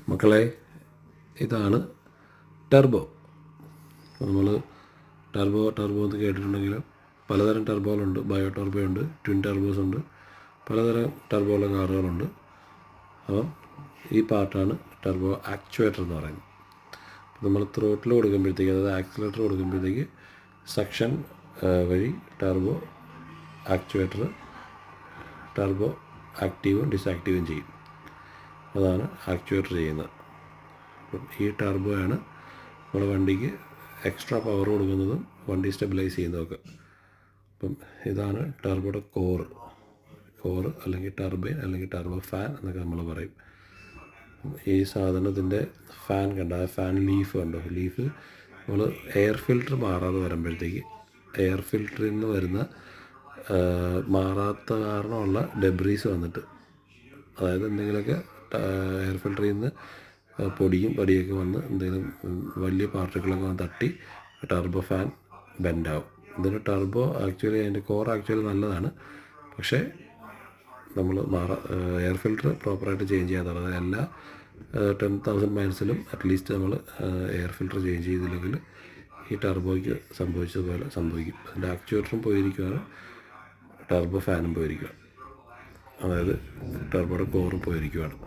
മക്കളെ, ഇതാണ് ടർബോ. നമ്മൾ ടർബോ എന്ന് കേട്ടിട്ടുണ്ടെങ്കിലും പലതരം ടർബോകളുണ്ട്. ബയോ ടർബോ ഉണ്ട്, ട്വിൻ ടർബോസ് ഉണ്ട്, പലതരം ടർബോയുള്ള കാറുകളുണ്ട്. അപ്പം ഈ പാർട്ടാണ് ടർബോ ആക്ച്വേറ്റർ എന്ന് പറയുന്നത്. അപ്പോൾ നമ്മൾ ത്രോട്ടിൽ കൊടുക്കുമ്പോഴത്തേക്ക്, അതായത് ആക്സിലേറ്റർ കൊടുക്കുമ്പോഴത്തേക്ക് സക്ഷൻ വഴി ടർബോ ആക്ച്വേറ്റർ ടർബോ ആക്റ്റീവും ഡിസാക്റ്റീവും ചെയ്യും. അതാണ് ആക്ച്വേറ്റർ ചെയ്യുന്നത്. അപ്പം ഈ ടർബോയാണ് നമ്മുടെ വണ്ടിക്ക് എക്സ്ട്രാ പവർ കൊടുക്കുന്നതും വണ്ടി സ്റ്റെബിലൈസ് ചെയ്യുന്നതൊക്കെ. അപ്പം ഇതാണ് ടർബോയുടെ കോറ് അല്ലെങ്കിൽ ടർബൈൻ അല്ലെങ്കിൽ ടർബോ ഫാൻ എന്നൊക്കെ നമ്മൾ പറയും. ഈ സാധനത്തിൻ്റെ ഫാൻ കണ്ട, ആ ഫാൻ ലീഫ് കണ്ടോ? ലീഫ് നമ്മൾ എയർ ഫിൽറ്റർ മാറാതെ വരുമ്പോഴത്തേക്ക് എയർ ഫിൽറ്ററിൽ നിന്ന് വരുന്ന മാറാത്ത കാരണമുള്ള ഡെബ്രീസ് വന്നിട്ട്, അതായത് എന്തെങ്കിലുമൊക്കെ എയർ ഫിൽറ്ററിൽ നിന്ന് പൊടിയൊക്കെ വന്ന് എന്തെങ്കിലും വലിയ പാർട്ടിക്കിളൊക്കെ വന്ന് തട്ടി ടർബോ ഫാൻ ബെൻഡാവും. ഇതിന് ടർബോ അതിൻ്റെ കോർ നല്ലതാണ്. പക്ഷേ നമ്മൾ എയർ ഫിൽറ്റർ പ്രോപ്പറായിട്ട് ചേഞ്ച് ചെയ്യാത്തതാണ്. അതായത് എല്ലാ 10,000 മൈൽസിലും അറ്റ്ലീസ്റ്റ് നമ്മൾ എയർ ഫിൽറ്റർ ചേഞ്ച് ചെയ്തില്ലെങ്കിൽ ഈ ടർബോയ്ക്ക് സംഭവിച്ചതുപോലെ സംഭവിക്കും. അതിൻ്റെ ആക്ച്വേറ്ററും പോയിരിക്കുകയാണ്, ടർബോ ഫാനും പോയിരിക്കുകയാണ്, അതായത് ടർബോയുടെ കോറും പോയിരിക്കുകയാണ്.